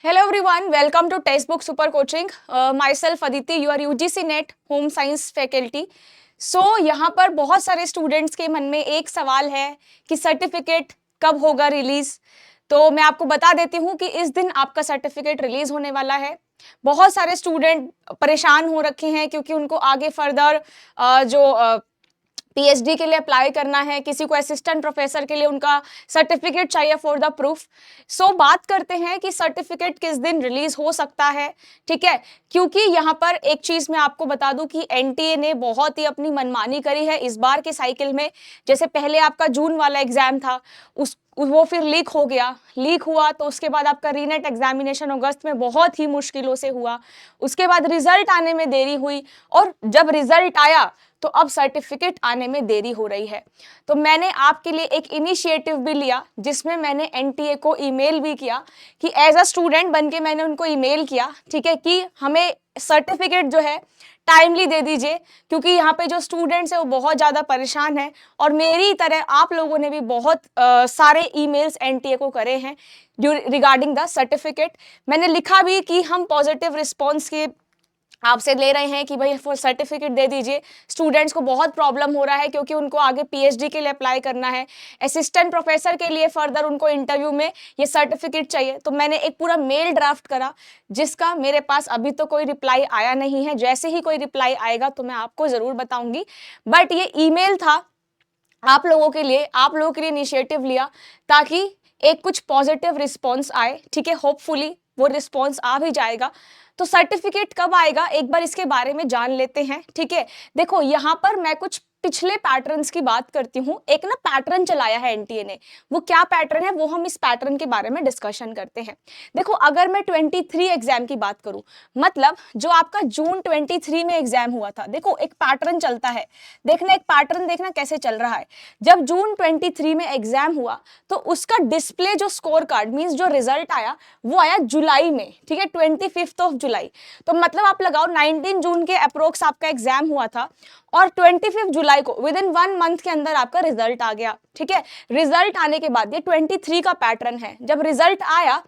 Hello everyone, welcome to Textbook Super Coaching. Myself Aditi, you are UGC NET Home Science Faculty. यहाँ पर बहुत सारे students के मन में एक सवाल है कि सर्टिफिकेट कब होगा रिलीज। तो मैं आपको बता देती हूँ कि इस दिन आपका सर्टिफिकेट रिलीज होने वाला है। बहुत सारे स्टूडेंट परेशान हो रखे हैं क्योंकि उनको आगे फर्दर पीएचडी के लिए अप्लाई करना है, किसी को असिस्टेंट प्रोफेसर के लिए उनका सर्टिफिकेट चाहिए फॉर द प्रूफ। बात करते हैं कि सर्टिफिकेट किस दिन रिलीज हो सकता है, ठीक है। क्योंकि यहाँ पर एक चीज मैं आपको बता दूं कि एनटीए ने बहुत ही अपनी मनमानी करी है इस बार के साइकिल में। जैसे पहले आपका जून वाला एग्जाम था, वो फिर लीक हो गया, लीक हुआ तो उसके बाद आपका रीनेट एग्जामिनेशन अगस्त में बहुत ही मुश्किलों से हुआ, उसके बाद रिजल्ट आने में देरी हुई, और जब रिजल्ट आया तो अब सर्टिफिकेट आने में देरी हो रही है। तो मैंने आपके लिए एक इनिशिएटिव भी लिया जिसमें मैंने एनटीए को ईमेल भी किया कि एज अ स्टूडेंट बनके मैंने उनको ईमेल किया, ठीक है, कि हमें सर्टिफिकेट जो है टाइमली दे दीजिए, क्योंकि यहाँ पे जो स्टूडेंट्स हैं वो बहुत ज़्यादा परेशान हैं और मेरी तरह आप लोगों ने भी बहुत सारे ईमेल्स एनटीए को करे हैं रिगार्डिंग द सर्टिफिकेट। मैंने लिखा भी कि हम पॉजिटिव रिस्पॉन्स के आपसे ले रहे हैं कि भाई सर्टिफिकेट दे दीजिए। स्टूडेंट्स को बहुत प्रॉब्लम हो रहा है क्योंकि उनको आगे पीएचडी के लिए अप्लाई करना है, असिस्टेंट प्रोफेसर के लिए फर्दर उनको इंटरव्यू में ये सर्टिफिकेट चाहिए। तो मैंने एक पूरा मेल ड्राफ्ट करा जिसका मेरे पास अभी तो कोई रिप्लाई आया नहीं है। जैसे ही कोई रिप्लाई आएगा तो मैं आपको ज़रूर बताऊंगी। बट ये ईमेल था आप लोगों के लिए इनिशिएटिव लिया ताकि एक कुछ पॉजिटिव रिस्पॉन्स आए, ठीक है। होपफुली वो रिस्पॉन्स आ भी जाएगा। तो सर्टिफिकेट कब आएगा एक बार इसके बारे में जान लेते हैं, ठीक है। देखो यहाँ पर मैं कुछ पिछले पैटर्न्स की बात करती हूँ। एक ना पैटर्न चलाया है एनटीए ने, वो क्या पैटर्न है वो हम इस पैटर्न के बारे में डिस्कशन करते हैं। देखो अगर मैं 23 एग्जाम की बात करूं, मतलब जो आपका जून 23 में एग्जाम हुआ था, देखो एक पैटर्न चलता है, देखना एक पैटर्न देखना कैसे चल रहा है। जब जून 23 में एग्जाम हुआ तो उसका डिस्प्ले जो स्कोर कार्ड मीन्स जो रिजल्ट आया वो आया जुलाई में, ठीक है, 25 जुलाई। तो मतलब आप लगाओ 19 जून के अप्रोक्स आपका एग्जाम हुआ था और 25 जुलाई को विद इन 1 मंथ के अंदर आपका रिजल्ट आ गया, ठीक है। रिजल्ट आने के बाद ये 23 का पैटर्न है। जब रिजल्ट आया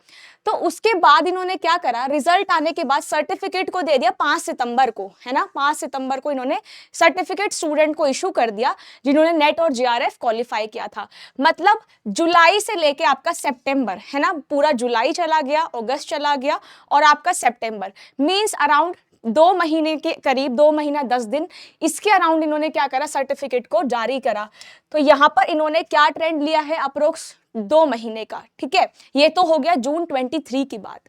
तो उसके बाद इन्होंने क्या करा, रिजल्ट आने के बाद सर्टिफिकेट को दे दिया 5 सितंबर को, है ना। 5 सितंबर को इन्होंने सर्टिफिकेट स्टूडेंट को इशू कर दिया जिन्होंने नेट और जीआरएफ क्वालिफाई किया था। मतलब जुलाई से लेके आपका सितंबर, है ना, पूरा जुलाई चला गया, अगस्त चला गया और आपका सितंबर मींस अराउंड 2 महीने के करीब, 2 महीना 10 दिन, इसके अराउंड इन्होंने क्या करा, सर्टिफिकेट को जारी करा। तो यहाँ पर इन्होंने क्या ट्रेंड लिया है, अप्रोक्स 2 महीने का, ठीक है। ये तो हो गया जून 23 की बात।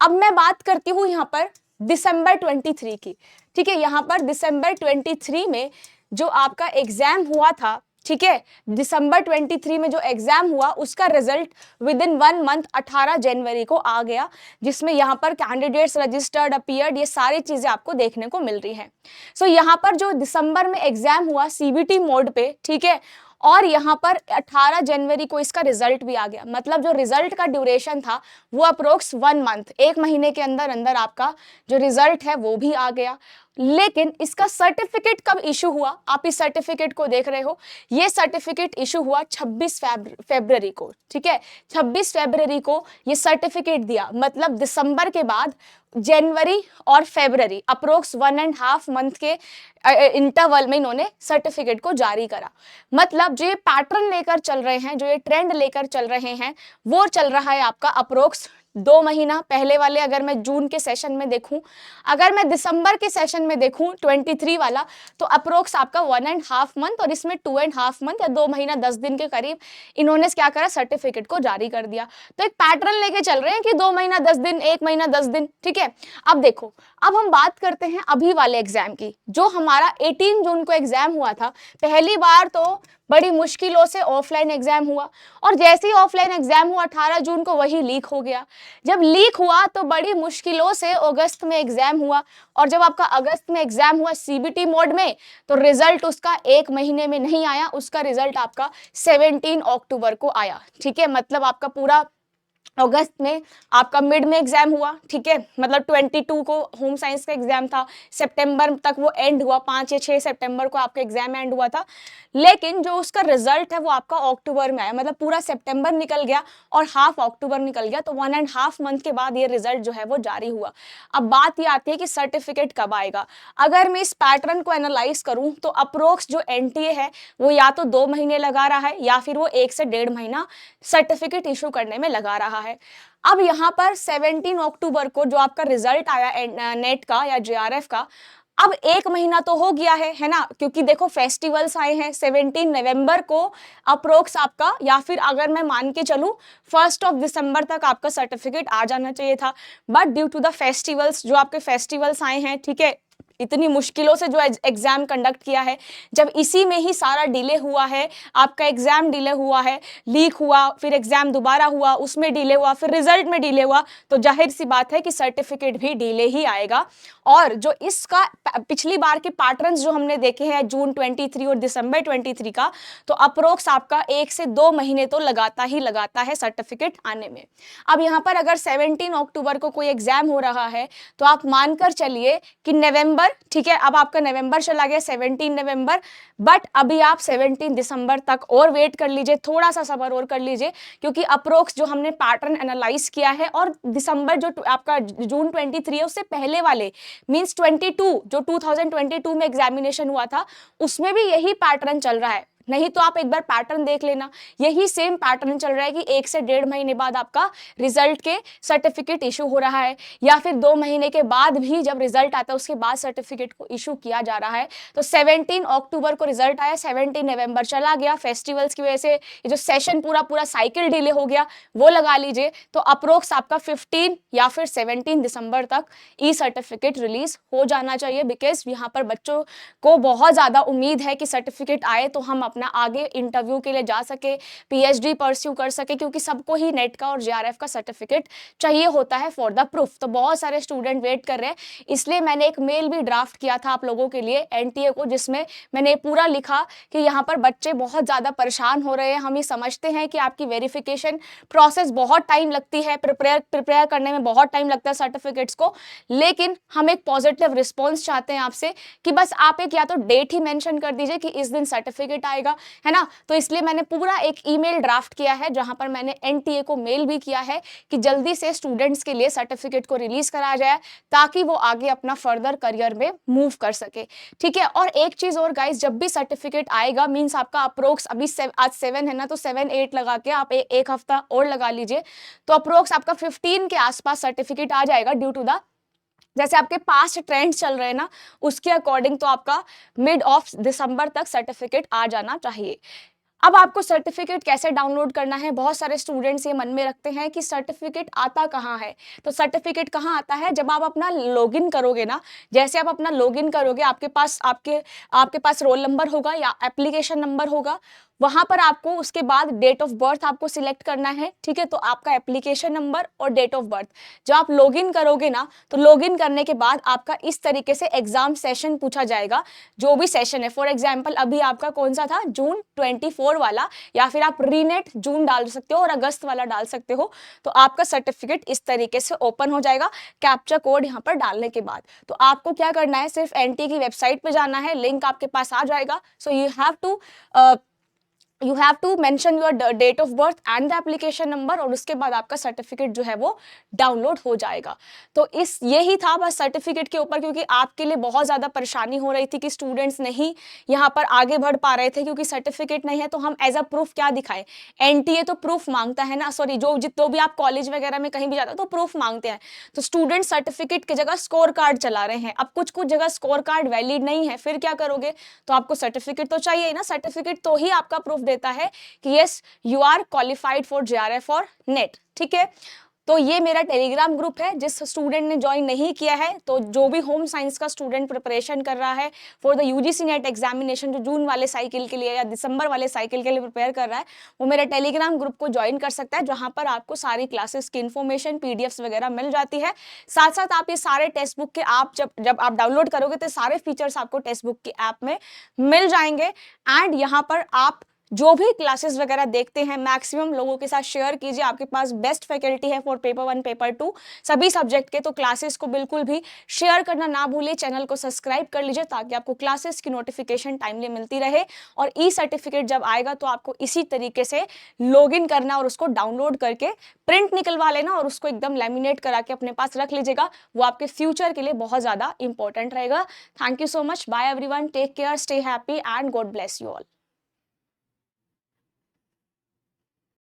अब मैं बात करती हूँ यहाँ पर दिसंबर 23 की, ठीक है। यहाँ पर दिसंबर 23 में जो आपका एग्जाम हुआ था, ठीक है, दिसंबर 23 में जो एग्जाम हुआ उसका रिजल्ट विद इन 1 मंथ 18 जनवरी को आ गया, जिसमें यहाँ पर कैंडिडेट्स रजिस्टर्ड, अपीयर्ड, ये सारी चीजें आपको देखने को मिल रही हैं। यहाँ पर जो दिसंबर में एग्जाम हुआ सीबीटी मोड पे, ठीक है, और यहाँ पर 18 जनवरी को इसका रिजल्ट भी आ गया। मतलब जो रिजल्ट का ड्यूरेशन था वो अप्रोक्स 1 मंथ, 1 महीने के अंदर अंदर आपका जो रिजल्ट है वो भी आ गया। लेकिन इसका सर्टिफिकेट कब इशू हुआ, आप इस सर्टिफिकेट को देख रहे हो, ये सर्टिफिकेट इशू हुआ 26 फरवरी को, ठीक है। 26 फरवरी को ये सर्टिफिकेट दिया। मतलब दिसंबर के बाद जनवरी और फरवरी अप्रोक्स 1.5 मंथ के इंटरवल में इन्होंने सर्टिफिकेट को जारी करा। मतलब जो ये पैटर्न लेकर चल रहे हैं, जो ये ट्रेंड लेकर चल रहे हैं, वो चल रहा है आपका अप्रोक्स 2 महीना पहले वाले। अगर मैं जून के सेशन में देखूं, अगर मैं दिसंबर के सेशन में देखूं 23 वाला, तो अप्रोक्स आपका 1.5 मंथ और इसमें 2.5 मंथ या 2 महीना 10 दिन के करीब इन्होंने क्या करा, सर्टिफिकेट को जारी कर दिया। तो एक पैटर्न लेके चल रहे हैं कि 2 महीना 10 दिन, 1 महीना 10 दिन, ठीक है। अब देखो, अब हम बात करते हैं अभी वाले एग्जाम की, जो हमारा 18 जून को एग्जाम हुआ था। पहली बार तो बड़ी मुश्किलों से ऑफलाइन एग्जाम हुआ और जैसे ही ऑफलाइन एग्जाम हुआ 18 जून को वही लीक हो गया। जब लीक हुआ तो बड़ी मुश्किलों से अगस्त में एग्जाम हुआ और जब आपका अगस्त में एग्जाम हुआ सीबीटी मोड में, तो रिजल्ट उसका 1 महीने में नहीं आया, उसका रिजल्ट आपका 17 अक्टूबर को आया, ठीक है। मतलब आपका पूरा अगस्त में आपका मिड में एग्जाम हुआ, ठीक है, मतलब 22 को होम साइंस का एग्जाम था, सितंबर तक वो एंड हुआ, 5 या 6 सितंबर को आपका एग्जाम एंड हुआ था। लेकिन जो उसका रिजल्ट है वो आपका अक्टूबर में आया, मतलब पूरा सितंबर निकल गया और हाफ अक्टूबर निकल गया, तो 1.5 मंथ के बाद ये रिजल्ट जो है वो जारी हुआ। अब बात ये आती है कि सर्टिफिकेट कब आएगा। अगर मैं इस पैटर्न को एनालाइज करूं तो अप्रोक्स जो एनटीए है वो या तो 2 महीने लगा रहा है या फिर वो 1 से 1.5 महीना सर्टिफिकेट इशू करने में लगा रहा है। अब यहाँ पर 17 अक्टूबर को जो आपका रिजल्ट आया नेट का या जेआरएफ का, अब 1 महीना तो हो गया है ना, क्योंकि देखो फेस्टिवल्स आए हैं 17 नवंबर को अप्रोक्स आपका, या फिर अगर मैं मान के चलूं 1 दिसंबर तक आपका सर्टिफिकेट आ जाना चाहिए था। But due to the festivals, जो आपके फेस्टिवल्स आए हैं, ठीक है, इतनी मुश्किलों से जो एग्जाम कंडक्ट किया है, जब इसी में ही सारा डिले हुआ है, आपका एग्जाम डिले हुआ है, लीक हुआ, फिर एग्जाम दोबारा हुआ, उसमें डिले हुआ, फिर रिजल्ट में डिले हुआ, तो जाहिर सी बात है कि सर्टिफिकेट भी डिले ही आएगा। और जो इसका पिछली बार के पैटर्न्स जो हमने देखे हैं जून 23 और दिसंबर 23 का, तो अप्रोक्स आपका 1 से 2 महीने तो लगाता है सर्टिफिकेट आने में। अब यहाँ पर अगर 17 अक्टूबर को कोई एग्जाम हो रहा है तो आप मानकर चलिए कि नवंबर, ठीक है, अब आपका नवंबर चला गया 17 नवंबर, बट अभी आप 17 दिसंबर तक और वेट कर लीजिए, थोड़ा सा सब्र और कर लीजिए, क्योंकि अप्रोक्स जो हमने पैटर्न एनालाइज किया है और दिसंबर जो आपका जून 23 है उससे पहले वाले मींस 22 जो 2022 में एग्जामिनेशन हुआ था उसमें भी यही पैटर्न चल रहा है। नहीं तो आप एक बार पैटर्न देख लेना, यही सेम पैटर्न चल रहा है कि 1 से 1.5 महीने बाद आपका रिजल्ट के सर्टिफिकेट इशू हो रहा है, या फिर 2 महीने के बाद भी जब रिजल्ट आता है उसके बाद सर्टिफिकेट को इशू किया जा रहा है। तो 17 अक्टूबर को रिजल्ट आया, 17 नवंबर चला गया, फेस्टिवल्स की वजह से ये जो सेशन पूरा साइकिल डिले हो गया वो लगा लीजिए, तो अप्रोक्स आपका 15 या फिर 17 दिसंबर तक ई सर्टिफिकेट रिलीज हो जाना चाहिए। बिकॉज यहाँ पर बच्चों को बहुत ज्यादा उम्मीद है कि सर्टिफिकेट आए तो हम अपना आगे इंटरव्यू के लिए जा सके, पीएचडी परस्यू कर सके, क्योंकि सबको ही नेट का और जेआरएफ का सर्टिफिकेट चाहिए होता है फॉर द प्रूफ। तो बहुत सारे स्टूडेंट वेट कर रहे हैं, इसलिए मैंने एक मेल भी ड्राफ्ट किया था आप लोगों के लिए एनटीए को, जिसमें मैंने पूरा लिखा कि यहाँ पर बच्चे बहुत ज्यादा परेशान हो रहे हैं। हम ये समझते हैं कि आपकी वेरिफिकेशन प्रोसेस बहुत टाइम लगती है, प्रिपेयर करने में बहुत टाइम लगता है सर्टिफिकेट्स को, लेकिन हम एक पॉजिटिव रिस्पॉन्स चाहते हैं आपसे कि बस आप एक या तो डेट ही मेंशन कर दीजिए कि इस दिन सर्टिफिकेट आएगा, है ना। तो इसलिए मैंने पूरा एक ईमेल ड्राफ्ट किया है जहां पर मैंने एनटीए को मेल भी किया है कि जल्दी से स्टूडेंट्स के लिए सर्टिफिकेट को रिलीज कराया जाए ताकि वो आगे अपना फर्दर करियर में मूव कर सके, ठीक है। और एक चीज और गाइस, जब भी सर्टिफिकेट आएगा मींस आपका अप्रोक्स अभी आज 7 है ना, तो 7-8 लगा के आप एक हफ्ता और लगा लीजिए, तो अप्रोक्स आपका 15 के आसपास सर्टिफिकेट आ जाएगा। ड्यू टू द जैसे आपके पास्ट ट्रेंड्स चल रहे हैं ना उसके अकॉर्डिंग, तो आपका मिड ऑफ दिसंबर तक सर्टिफिकेट आ जाना चाहिए। अब आपको सर्टिफिकेट कैसे डाउनलोड करना है, बहुत सारे स्टूडेंट्स ये मन में रखते हैं कि सर्टिफिकेट आता कहाँ है। तो सर्टिफिकेट कहाँ आता है, जब आप अपना लॉगिन करोगे ना, जैसे आप अपना लॉगिन करोगे आपके पास रोल नंबर होगा या एप्लीकेशन नंबर होगा, वहां पर आपको उसके बाद डेट ऑफ बर्थ आपको सिलेक्ट करना है, ठीक है। तो आपका एप्लीकेशन नंबर और डेट ऑफ बर्थ जब आप लॉगिन करोगे ना, तो लॉगिन करने के बाद आपका इस तरीके से एग्जाम सेशन पूछा जाएगा, जो भी सेशन है। फॉर एग्जाम्पल अभी आपका कौन सा था, जून 24 वाला, या फिर आप रीनेट जून डाल सकते हो और अगस्त वाला डाल सकते हो। तो आपका सर्टिफिकेट इस तरीके से ओपन हो जाएगा कैप्चा कोड यहाँ पर डालने के बाद। तो आपको क्या करना है, सिर्फ एनटी की वेबसाइट पे जाना है, लिंक आपके पास आ जाएगा। So you have to mention your date of birth and the application number, और उसके बाद आपका सर्टिफिकेट जो है वो डाउनलोड हो जाएगा। तो यही था बस सर्टिफिकेट के ऊपर, क्योंकि आपके लिए बहुत ज्यादा परेशानी हो रही थी कि स्टूडेंट्स नहीं यहाँ पर आगे बढ़ पा रहे थे क्योंकि सर्टिफिकेट नहीं है। तो हम एज अ प्रूफ क्या दिखाएं, एनटीए तो प्रूफ मांगता है ना, सॉरी जो भी आप कॉलेज वगैरह में कहीं भी जाते हो तो प्रूफ मांगते हैं। तो स्टूडेंट सर्टिफिकेट की जगह स्कोर कार्ड चला रहे हैं। अब कुछ जगह स्कोर कार्ड वैलिड नहीं है, फिर क्या करोगे, तो आपको सर्टिफिकेट तो चाहिए ना। सर्टिफिकेट तो ही आपका प्रूफ देता है कि yes you are qualified for JRF और नेट, ठीक है। तो ये मेरा टेलीग्राम ग्रुप है, जिस स्टूडेंट ने ज्वाइन नहीं किया है, तो जो भी होम साइंस का स्टूडेंट प्रिपरेशन कर रहा है for the UGC net examination, जो जून वाले साइकिल के लिए या दिसंबर वाले साइकिल के लिए प्रिपेयर कर रहा है, वो मेरे टेलीग्राम ग्रुप को ज्वाइन कर सकता है, जहां पर आपको सारी क्लासेस की इन्फॉर्मेशन पीडीएफ्स वगैरह मिल जाती है। साथ साथ आप ये सारे टेक्स्ट बुक के आप जब आप डाउनलोड करोगे तो सारे फीचर्स आपको टेक्स्ट बुक की ऐप में मिल जाएंगे। एंड यहाँ पर आप जो भी क्लासेस वगैरह देखते हैं मैक्सिमम लोगों के साथ शेयर कीजिए। आपके पास बेस्ट फैकल्टी है फॉर पेपर 1 पेपर 2 सभी सब्जेक्ट के, तो क्लासेस को बिल्कुल भी शेयर करना ना भूलिए। चैनल को सब्सक्राइब कर लीजिए ताकि आपको क्लासेस की नोटिफिकेशन टाइमली मिलती रहे। और ई सर्टिफिकेट जब आएगा तो आपको इसी तरीके से लॉगिन करना और उसको डाउनलोड करके प्रिंट निकलवा लेना और उसको एकदम लैमिनेट करा के अपने पास रख लीजिएगा। वो आपके फ्यूचर के लिए बहुत ज्यादा इंपॉर्टेंट रहेगा। Thank you so much, bye everyone, take care, stay happy and God bless you all.